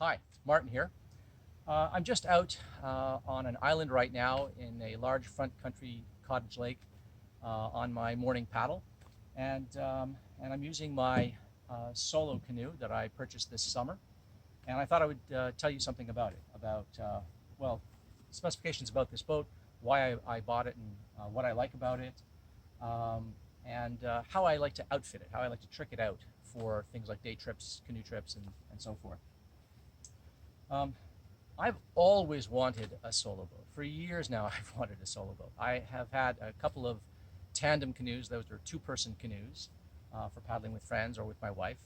Hi, Martin here. I'm just out on an island right now in a large front country cottage lake on my morning paddle, and I'm using my solo canoe that I purchased this summer. And I thought I would tell you something about it, about well, specifications about this boat, why I bought it, and what I like about it, and how I like to outfit it, how I like to trick it out for things like day trips, canoe trips, and so forth. I've always wanted a solo boat. For years now, I've wanted a solo boat. I have had a couple of tandem canoes. Those are two-person canoes for paddling with friends or with my wife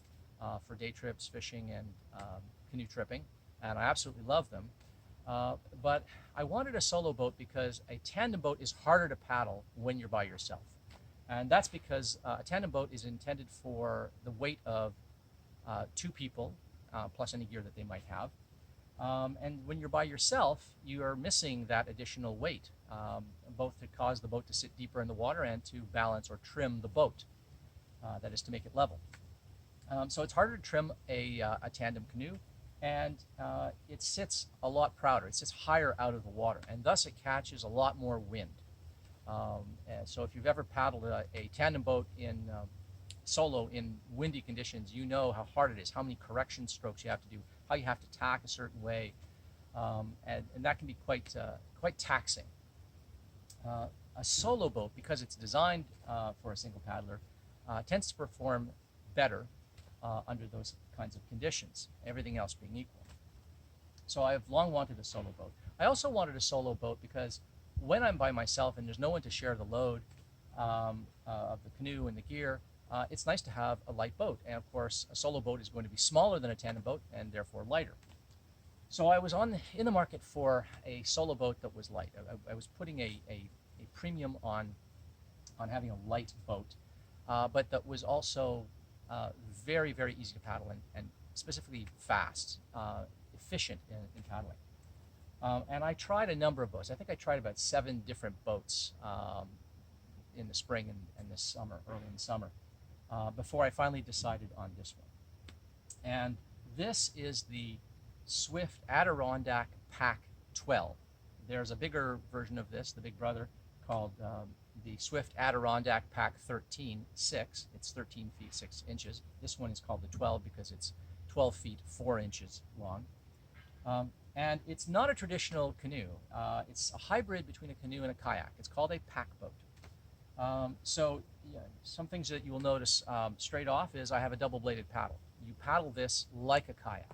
for day trips, fishing, and canoe tripping, and I absolutely love them. But I wanted a solo boat because a tandem boat is harder to paddle when you're by yourself. And that's because a tandem boat is intended for the weight of two people, plus any gear that they might have. And when you're by yourself, you are missing that additional weight, both to cause the boat to sit deeper in the water and to balance or trim the boat, that is to make it level. So it's harder to trim a tandem canoe, and it sits a lot prouder. It sits higher out of the water, and thus it catches a lot more wind. And so if you've ever paddled a tandem boat in solo in windy conditions, you know how hard it is, how many correction strokes you have to do, how you have to tack a certain way, and that can be quite taxing. A solo boat, because it's designed for a single paddler, tends to perform better under those kinds of conditions, everything else being equal. So I've long wanted a solo boat. I also wanted a solo boat because when I'm by myself and there's no one to share the load of the canoe and the gear, it's nice to have a light boat. And of course, a solo boat is going to be smaller than a tandem boat and therefore lighter. So I was in the market for a solo boat that was light. I was putting a premium on having a light boat, but that was also very, very easy to paddle and specifically fast, efficient in paddling. And I tried a number of boats. I think I tried about 7 different boats in the spring and this summer, early in the summer, before I finally decided on this one. And this is the Swift Adirondack Pack 12. There's a bigger version of this, the big brother, called the Swift Adirondack Pack 13-6. It's 13 feet 6 inches. This one is called the 12 because it's 12 feet 4 inches long. And it's not a traditional canoe. It's a hybrid between a canoe and a kayak. It's called a pack boat. So yeah, some things that you will notice straight off is I have a double-bladed paddle. You paddle this like a kayak.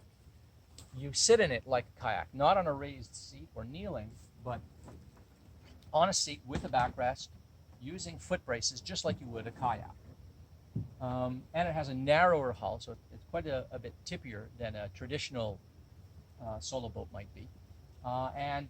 You sit in it like a kayak, not on a raised seat or kneeling, but on a seat with a backrest, using foot braces just like you would a kayak. And it has a narrower hull, so it's quite a bit tippier than a traditional solo boat might be. And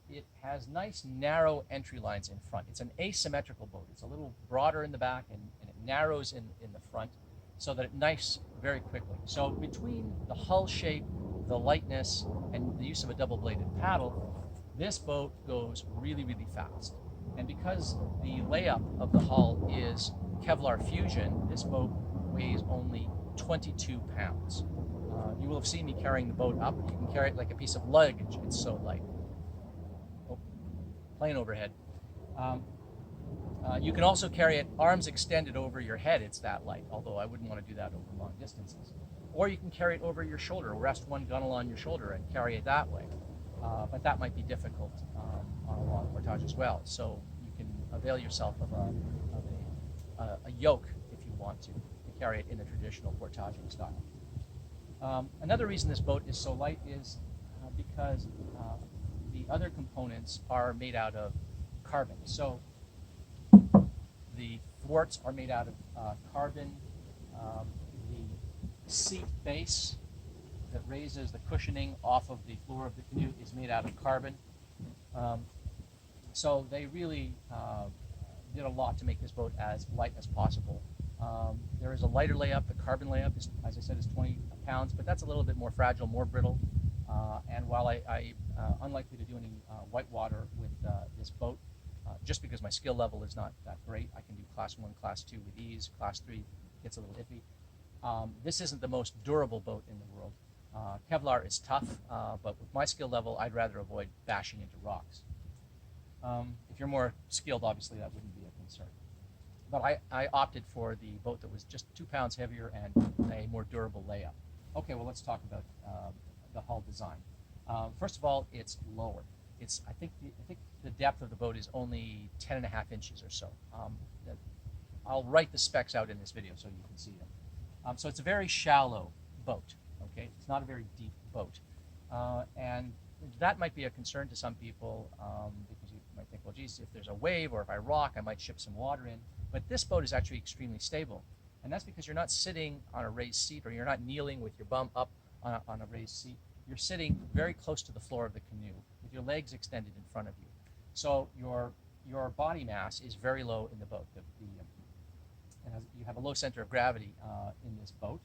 it has nice narrow entry lines in front. It's an asymmetrical boat. It's a little broader in the back and it narrows in the front so that it knifes very quickly. So between the hull shape, the lightness, and the use of a double-bladed paddle, this boat goes really, really fast. And because the layup of the hull is Kevlar Fusion, this boat weighs only 22 pounds. You will have seen me carrying the boat up. You can carry it like a piece of luggage. It's so light. Oh, plane overhead. You can also carry it arms extended over your head. It's that light, although I wouldn't want to do that over long distances. Or you can carry it over your shoulder, rest one gunnel on your shoulder and carry it that way. But that might be difficult on a long portage as well. So you can avail yourself of a yoke if you want to carry it in the traditional portaging style. Another reason this boat is so light is because the other components are made out of carbon. So the thwarts are made out of carbon. The seat base that raises the cushioning off of the floor of the canoe is made out of carbon. So they really did a lot to make this boat as light as possible. There is a lighter layup. The carbon layup, is, as I said, is 20 pounds, but that's a little bit more fragile, more brittle. And while I'm unlikely to do any whitewater with this boat, just because my skill level is not that great, I can do class 1, class 2 with ease. Class 3 gets a little iffy. This isn't the most durable boat in the world. Kevlar is tough, but with my skill level, I'd rather avoid bashing into rocks. If you're more skilled, obviously that wouldn't be a concern. But I opted for the boat that was just 2 pounds heavier and a more durable layup. Okay, well, let's talk about the hull design. First of all, it's lower. I think the depth of the boat is only 10.5 inches or so. I'll write the specs out in this video so you can see them. So it's a very shallow boat. Okay, it's not a very deep boat, and that might be a concern to some people because you might think, well, geez, if there's a wave or if I rock, I might ship some water in. But this boat is actually extremely stable, and that's because you're not sitting on a raised seat or you're not kneeling with your bum up on a raised seat. You're sitting very close to the floor of the canoe with your legs extended in front of you. So your body mass is very low in the boat. You have a low center of gravity in this boat,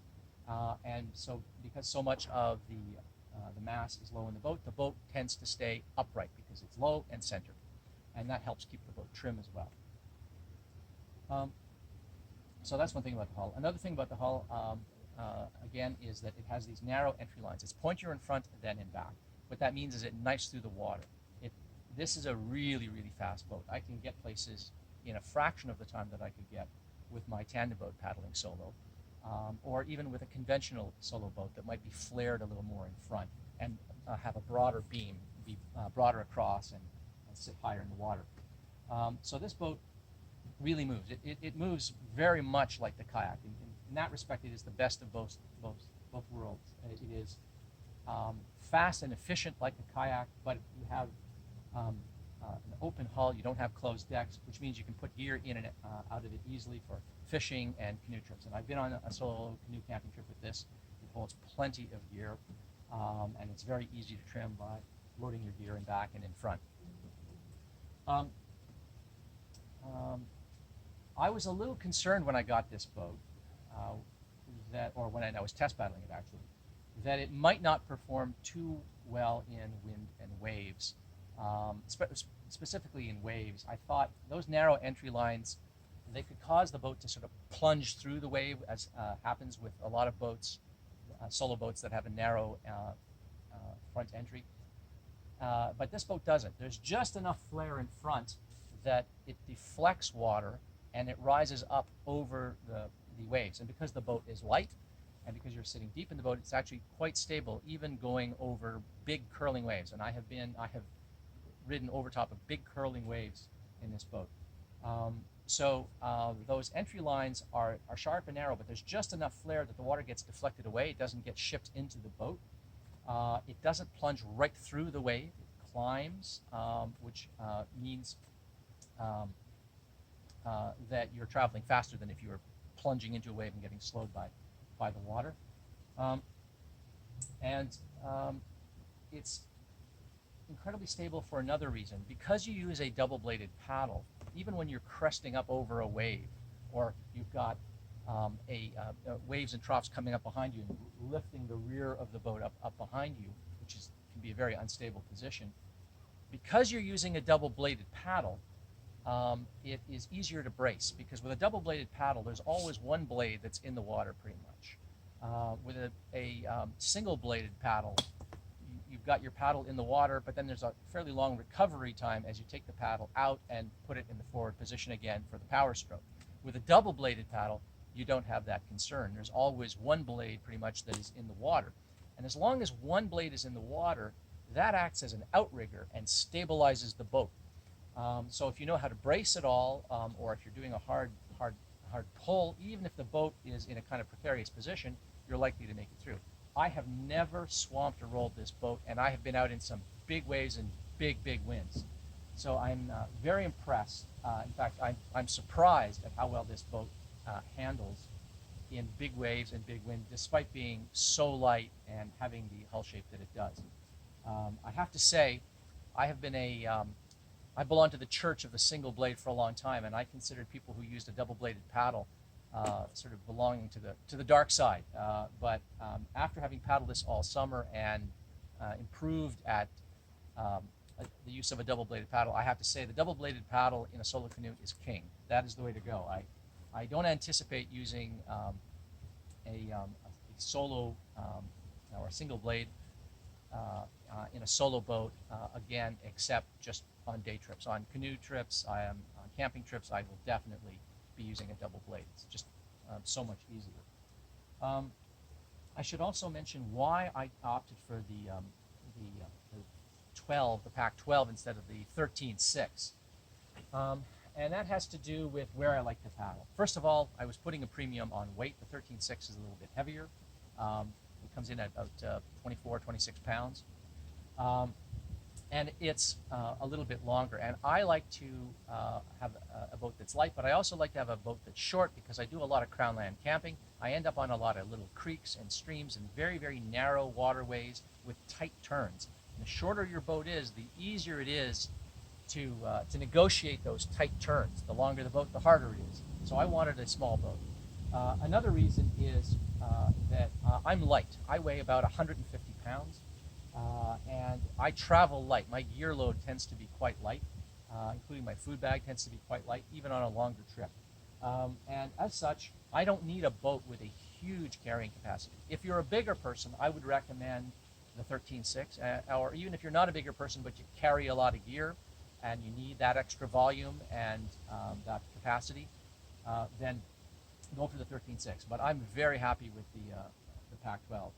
and so because so much of the mass is low in the boat tends to stay upright because it's low and centered, and that helps keep the boat trim as well. So that's one thing about the hull. Another thing about the hull, again, is that it has these narrow entry lines. It's pointier in front than in back. What that means is it knifes through the water. This is a really, really fast boat. I can get places in a fraction of the time that I could get with my tandem boat paddling solo, or even with a conventional solo boat that might be flared a little more in front and have a broader beam, be broader across and sit higher in the water. So this boat really moves. It moves very much like the kayak. In that respect, it is the best of both worlds. It is fast and efficient like the kayak, but you have an open hull. You don't have closed decks, which means you can put gear in and out of it easily for fishing and canoe trips. And I've been on a solo canoe camping trip with this. It holds plenty of gear, and it's very easy to trim by loading your gear in back and in front. I was a little concerned when I got this boat, when I was test paddling it actually, that it might not perform too well in wind and waves. Specifically in waves, I thought those narrow entry lines, they could cause the boat to sort of plunge through the wave, as happens with a lot of boats, solo boats that have a narrow front entry. But this boat doesn't. There's just enough flare in front that it deflects water and it rises up over the waves. And because the boat is light and because you're sitting deep in the boat, it's actually quite stable, even going over big curling waves. And I have ridden over top of big curling waves in this boat. So those entry lines are sharp and narrow, but there's just enough flare that the water gets deflected away. It doesn't get shipped into the boat. It doesn't plunge right through the wave. It climbs, which means that you're traveling faster than if you were plunging into a wave and getting slowed by the water. It's incredibly stable for another reason. Because you use a double-bladed paddle, even when you're cresting up over a wave, or you've got waves and troughs coming up behind you and lifting the rear of the boat up behind you, which can be a very unstable position, because you're using a double-bladed paddle, it is easier to brace, because with a double-bladed paddle, there's always one blade that's in the water pretty much. With a single-bladed paddle, you've got your paddle in the water, but then there's a fairly long recovery time as you take the paddle out and put it in the forward position again for the power stroke. With a double-bladed paddle, you don't have that concern. There's always one blade pretty much that is in the water. And as long as one blade is in the water, that acts as an outrigger and stabilizes the boat. So if you know how to brace at all, or if you're doing a hard pull, even if the boat is in a kind of precarious position, you're likely to make it through. I have never swamped or rolled this boat, and I have been out in some big waves and big winds. So I'm very impressed. In fact, I'm surprised at how well this boat handles in big waves and big wind, despite being so light and having the hull shape that it does. I have to say, I belonged to the church of the single blade for a long time, and I considered people who used a double-bladed paddle sort of belonging to the dark side. But after having paddled this all summer and improved at the use of a double-bladed paddle, I have to say the double-bladed paddle in a solo canoe is king. That is the way to go. I don't anticipate using a solo or a single blade in a solo boat, again, except just on day trips. On canoe trips, on camping trips, I will definitely be using a double blade. It's just so much easier. I should also mention why I opted for the 12, the Pack 12 instead of the 13.6. And that has to do with where I like to paddle. First of all, I was putting a premium on weight. The 13.6 is a little bit heavier. It comes in at about 24, 26 pounds. And it's a little bit longer. And I like to have a boat that's light, but I also like to have a boat that's short because I do a lot of crown land camping. I end up on a lot of little creeks and streams and very, very narrow waterways with tight turns. And the shorter your boat is, the easier it is to negotiate those tight turns. The longer the boat, the harder it is. So I wanted a small boat. Another reason is that I'm light. I weigh about 150 pounds. And I travel light. My gear load tends to be quite light, including my food bag tends to be quite light, even on a longer trip. And as such, I don't need a boat with a huge carrying capacity. If you're a bigger person, I would recommend the 13.6, or even if you're not a bigger person but you carry a lot of gear and you need that extra volume and that capacity, then go for the 13.6. But I'm very happy with the Pack 12.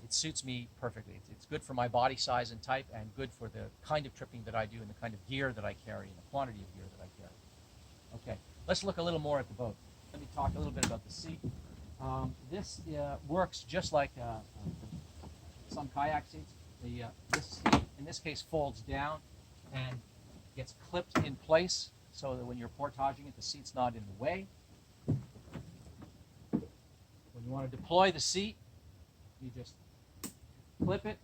It suits me perfectly. It's good for my body size and type, and good for the kind of tripping that I do and the kind of gear that I carry and the quantity of gear that I carry. Okay, let's look a little more at the boat. Let me talk a little bit about the seat. This works just like some kayak seats. This seat, in this case, folds down and gets clipped in place so that when you're portaging it, the seat's not in the way. When you want to deploy the seat, you just clip it,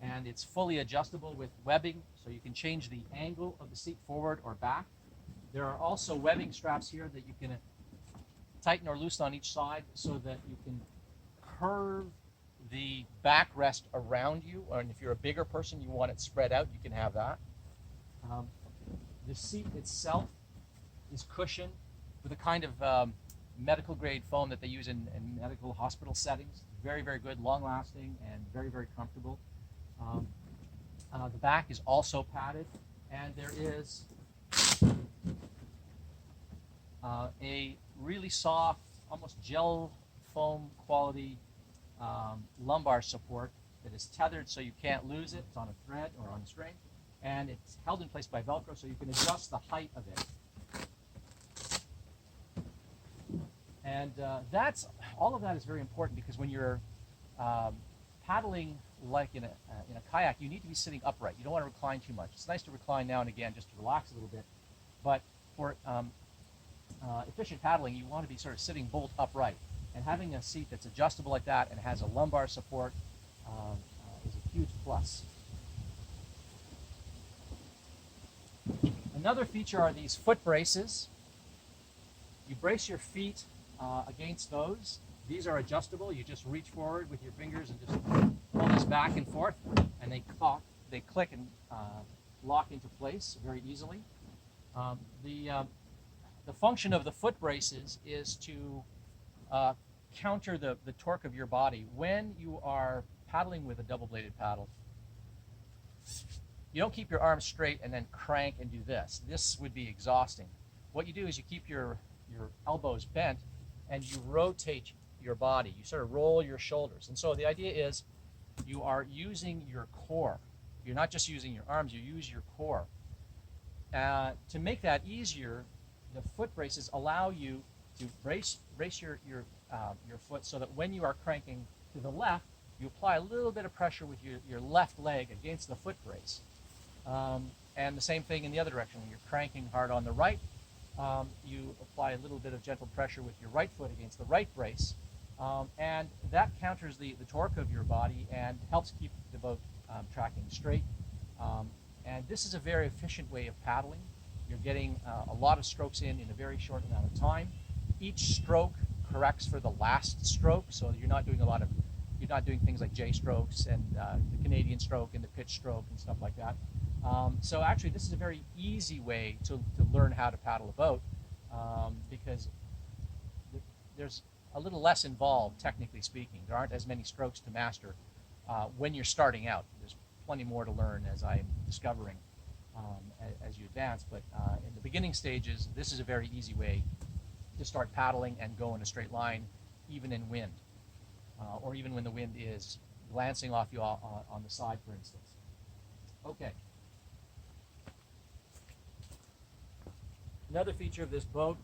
and it's fully adjustable with webbing, so you can change the angle of the seat forward or back. There are also webbing straps here that you can tighten or loosen on each side so that you can curve the backrest around you, or if you're a bigger person, you want it spread out, you can have that. The seat itself is cushioned with a kind of medical grade foam that they use in medical hospital settings. Very, very good, long-lasting, and very, very comfortable. The back is also padded, and there is a really soft, almost gel foam quality lumbar support that is tethered so you can't lose it. It's on a thread or on a string, and it's held in place by Velcro so you can adjust the height of it. And all of that is very important because when you're paddling like in a kayak, you need to be sitting upright. You don't want to recline too much. It's nice to recline now and again just to relax a little bit, but for efficient paddling, you want to be sort of sitting bolt upright. And having a seat that's adjustable like that and has a lumbar support is a huge plus. Another feature are these foot braces. You brace your feet against those. These are adjustable. You just reach forward with your fingers and just pull this back and forth, and they click and lock into place very easily. The function of the foot braces is to counter the torque of your body. When you are paddling with a double-bladed paddle, you don't keep your arms straight and then crank and do this. This would be exhausting. What you do is you keep your elbows bent and you rotate your body. You sort of roll your shoulders. And so the idea is you are using your core. You're not just using your arms, you use your core. To make that easier, the foot braces allow you to brace your foot so that when you are cranking to the left, you apply a little bit of pressure with your left leg against the foot brace. And the same thing in the other direction. When you're cranking hard on the right, you apply a little bit of gentle pressure with your right foot against the right brace. And that counters the torque of your body and helps keep the boat tracking straight. And this is a very efficient way of paddling. You're getting a lot of strokes in a very short amount of time. Each stroke corrects for the last stroke, so you're not doing things like J strokes and the Canadian stroke and the pitch stroke and stuff like that. So actually, this is a very easy way to learn how to paddle a boat because there's a little less involved, technically speaking. There aren't as many strokes to master when you're starting out. There's plenty more to learn as I'm discovering as you advance, but in the beginning stages, this is a very easy way to start paddling and go in a straight line, even in wind, or even when the wind is glancing off you on the side, for instance. Okay. Another feature of this boat,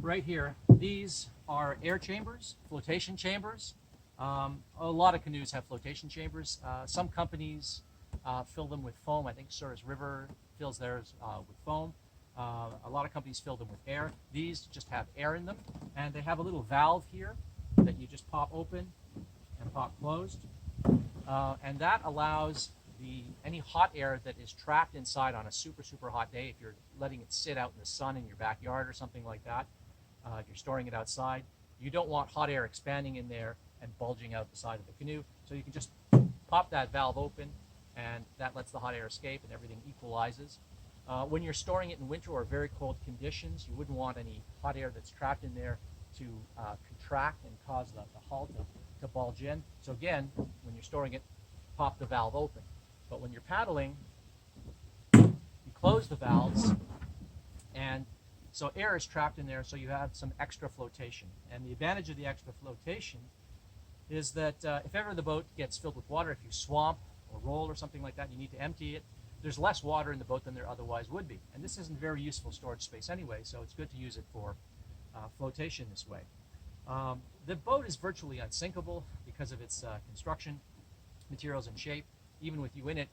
right here, these are air chambers, flotation chambers. A lot of canoes have flotation chambers. Some companies fill them with foam. I think Souris River fills theirs with foam. A lot of companies fill them with air. These just have air in them, and they have a little valve here that you just pop open and pop closed, and that allows any hot air that is trapped inside on a super hot day. If you're letting it sit out in the sun in your backyard or something like that, if you're storing it outside, you don't want hot air expanding in there and bulging out the side of the canoe. So you can just pop that valve open, and that lets the hot air escape, and everything equalizes. When you're storing it in winter or very cold conditions, you wouldn't want any hot air that's trapped in there to contract and cause the hull to bulge in. So again, when you're storing it, pop the valve open. But when you're paddling, you close the valves, and so air is trapped in there, so you have some extra flotation. And the advantage of the extra flotation is that if ever the boat gets filled with water, if you swamp or roll or something like that, you need to empty it, there's less water in the boat than there otherwise would be. And this isn't very useful storage space anyway, so it's good to use it for flotation this way. The boat is virtually unsinkable because of its construction, materials, and shape. Even with you in it,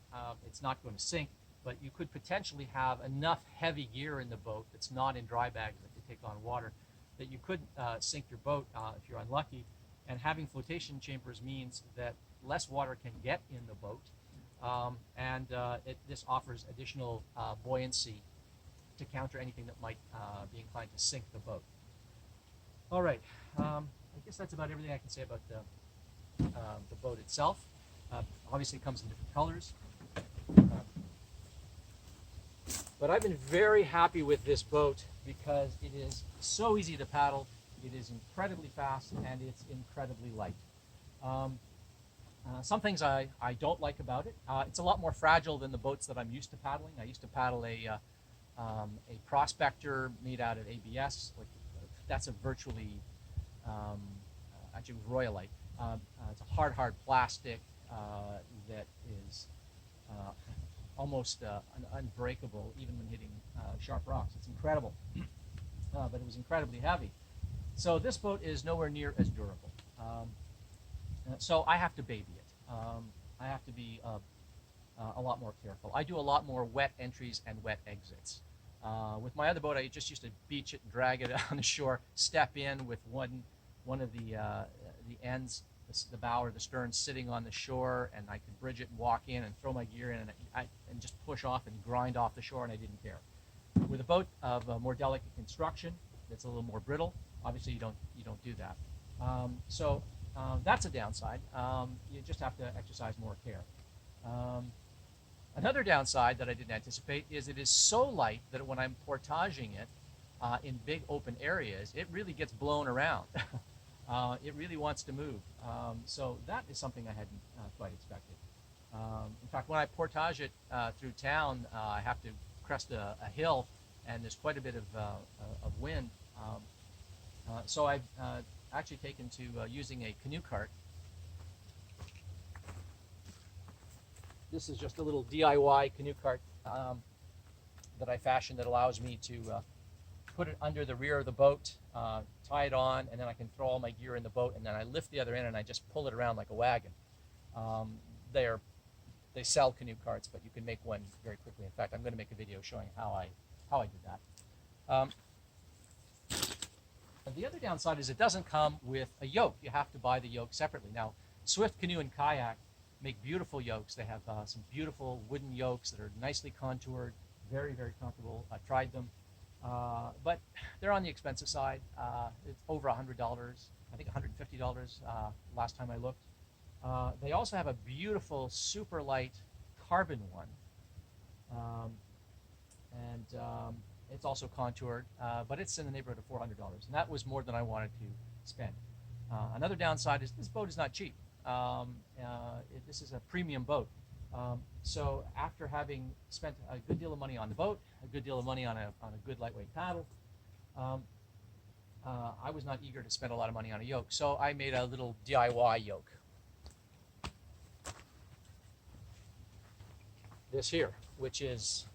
it's not going to sink, but you could potentially have enough heavy gear in the boat that's not in dry bags that could take on water, that you could sink your boat if you're unlucky. And having flotation chambers means that less water can get in the boat, and this offers additional buoyancy to counter anything that might be inclined to sink the boat. All right, I guess that's about everything I can say about the boat itself. Obviously it comes in different colors. But I've been very happy with this boat because it is so easy to paddle, it is incredibly fast, and it's incredibly light. Some things I don't like about it. It's a lot more fragile than the boats that I'm used to paddling. I used to paddle a Prospector made out of ABS. That's a virtually, actually Royalite. It's a hard plastic that is almost unbreakable even when hitting sharp rocks. It's incredible, but it was incredibly heavy. So this boat is nowhere near as durable. So I have to baby it. I have to be a lot more careful. I do a lot more wet entries and wet exits. With my other boat, I just used to beach it and drag it on the shore, step in with one of the ends, the bow or the stern sitting on the shore, and I could bridge it and walk in and throw my gear in and just push off and grind off the shore, and I didn't care. With a boat of a more delicate construction that's a little more brittle, obviously you don't do that. So that's a downside. You just have to exercise more care. Another downside that I didn't anticipate is it is so light that when I'm portaging it in big open areas, it really gets blown around. It really wants to move. So that is something I hadn't quite expected. In fact, when I portage it through town, I have to crest a hill, and there's quite a bit of wind. So I've actually taken to using a canoe cart. This is just a little DIY canoe cart that I fashioned that allows me to put it under the rear of the boat, tie it on, and then I can throw all my gear in the boat, and then I lift the other end and I just pull it around like a wagon. They sell canoe carts, but you can make one very quickly. In fact, I'm going to make a video showing how I did that. And the other downside is it doesn't come with a yoke. You have to buy the yoke separately. Now, Swift Canoe and Kayak make beautiful yokes. They have some beautiful wooden yokes that are nicely contoured, very comfortable. I've tried them. But they're on the expensive side. It's over $100, I think $150 last time I looked. They also have a beautiful, super light carbon one. It's also contoured, but it's in the neighborhood of $400. And that was more than I wanted to spend. Another downside is this boat is not cheap. This is a premium boat. So after having spent a good deal of money on the boat, a good deal of money on a good lightweight paddle, I was not eager to spend a lot of money on a yoke. So I made a little DIY yoke. This here, which is,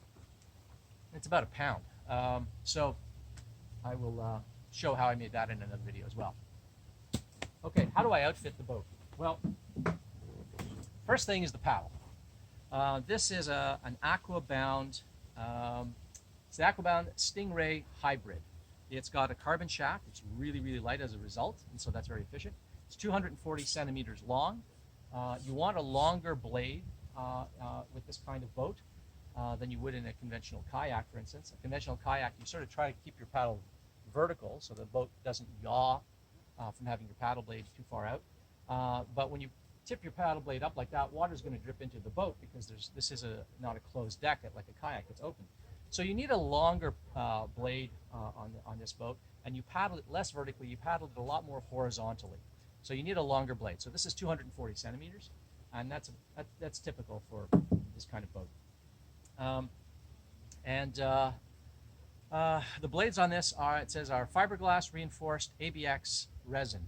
it's about £1. So I will show how I made that in another video as well. Okay, how do I outfit the boat? Well, first thing is the paddle. This is an Aqua-Bound, it's the Aqua-Bound Stingray Hybrid. It's got a carbon shaft. It's really, really light as a result, and so that's very efficient. It's 240 centimeters long. You want a longer blade with this kind of boat than you would in a conventional kayak, for instance. A conventional kayak, you sort of try to keep your paddle vertical so the boat doesn't yaw from having your paddle blade too far out. But when you tip your paddle blade up like that, water's going to drip into the boat because this is not a closed deck like a kayak, it's open. So you need a longer blade on this boat, and you paddle it less vertically, you paddle it a lot more horizontally. So you need a longer blade. So this is 240 centimeters, and that's typical for this kind of boat. The blades on this it says are fiberglass reinforced ABX resin.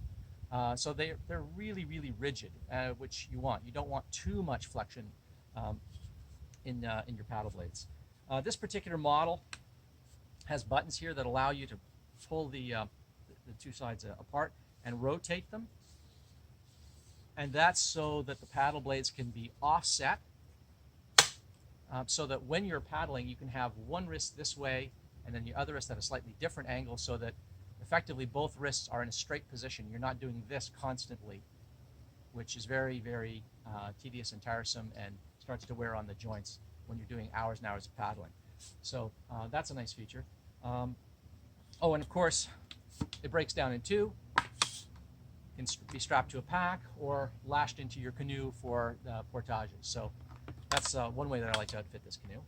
So they're really, really rigid, which you want. You don't want too much flexion in your paddle blades. This particular model has buttons here that allow you to pull the two sides apart and rotate them. And that's so that the paddle blades can be offset, so that when you're paddling, you can have one wrist this way and then the other wrist at a slightly different angle, so that effectively both wrists are in a straight position. You're not doing this constantly, which is very, very tedious and tiresome and starts to wear on the joints when you're doing hours and hours of paddling. So that's a nice feature. Oh, and of course, it breaks down in two. It can be strapped to a pack or lashed into your canoe for portages. So that's one way that I like to outfit this canoe.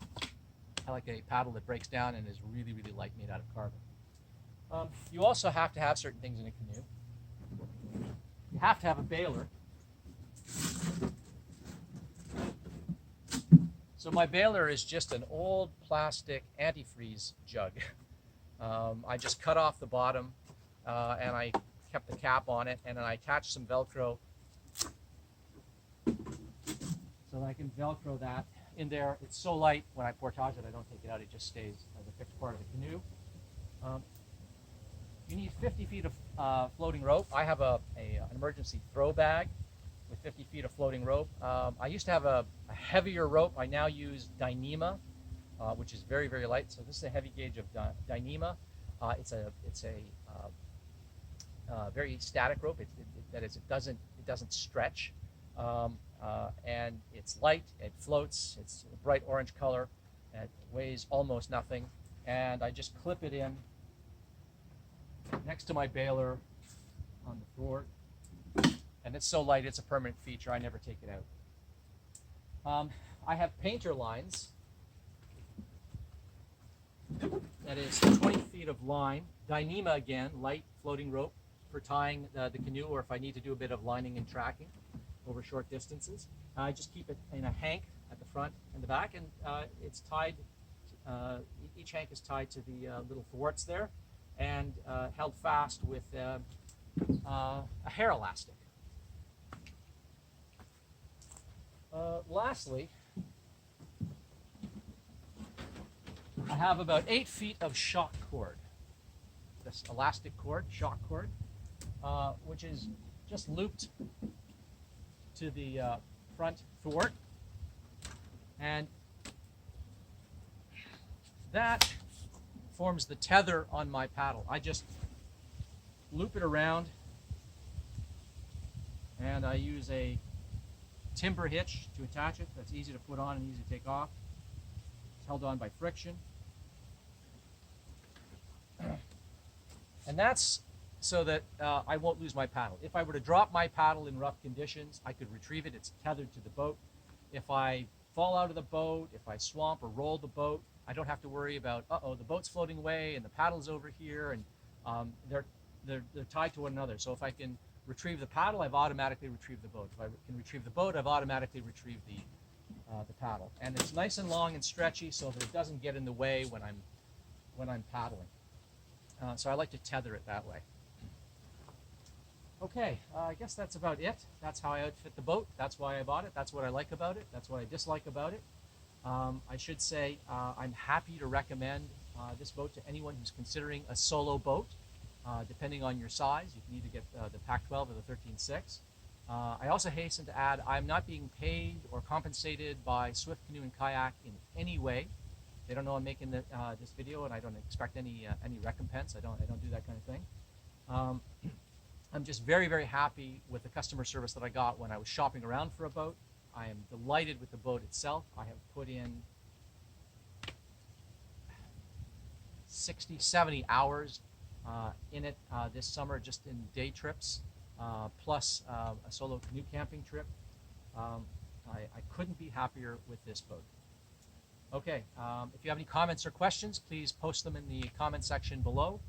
I like a paddle that breaks down and is really, really light, made out of carbon. You also have to have certain things in a canoe. You have to have a baler. So my baler is just an old plastic antifreeze jug. I just cut off the bottom and I kept the cap on it, and then I attached some Velcro so that I can Velcro that in there. It's so light when I portage it, I don't take it out. It just stays as a fixed part of the canoe. You need 50 feet of floating rope. I have an emergency throw bag with 50 feet of floating rope. I used to have a heavier rope. I now use Dyneema, which is very, very light. So this is a heavy gauge of Dyneema. It's a very static rope. That is, it doesn't stretch, and it's light. It floats. It's a bright orange color. It weighs almost nothing, and I just clip it in next to my baler on the thwart. And it's so light, it's a permanent feature. I never take it out. I have painter lines. That is 20 feet of line. Dyneema again, light floating rope for tying the canoe, or if I need to do a bit of lining and tracking over short distances. I just keep it in a hank at the front and the back, and it's tied, each hank is tied to the little thwarts there, and held fast with a hair elastic. Lastly, I have about 8 feet of shock cord, this elastic cord, shock cord, which is just looped to the front thwart, and that forms the tether on my paddle. I just loop it around, and I use a timber hitch to attach it. That's easy to put on and easy to take off. It's held on by friction. And that's so that I won't lose my paddle. If I were to drop my paddle in rough conditions, I could retrieve it. It's tethered to the boat. If I fall out of the boat, if I swamp or roll the boat, I don't have to worry about, uh-oh, the boat's floating away and the paddle's over here, and they're tied to one another. So if I can retrieve the paddle, I've automatically retrieved the boat. If I can retrieve the boat, I've automatically retrieved the paddle. And it's nice and long and stretchy so that it doesn't get in the way when I'm paddling. So I like to tether it that way. Okay, I guess that's about it. That's how I outfit the boat. That's why I bought it. That's what I like about it. That's what I dislike about it. I should say I'm happy to recommend this boat to anyone who's considering a solo boat. Depending on your size, you can either get the Pac 12 or the 13.6. I also hasten to add, I'm not being paid or compensated by Swift Canoe Kayak in any way. They don't know I'm making this video, and I don't expect any recompense. I don't do that kind of thing. I'm just very, very happy with the customer service that I got when I was shopping around for a boat. I am delighted with the boat itself. I have put in 60, 70 hours in it this summer, just in day trips, plus a solo canoe camping trip. I couldn't be happier with this boat. Okay, if you have any comments or questions, please post them in the comment section below,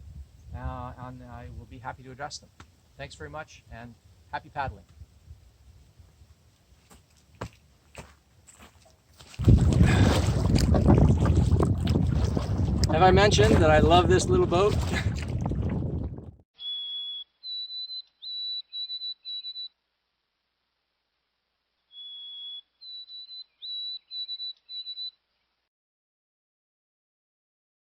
and I will be happy to address them. Thanks very much, and happy paddling. Have I mentioned that I love this little boat?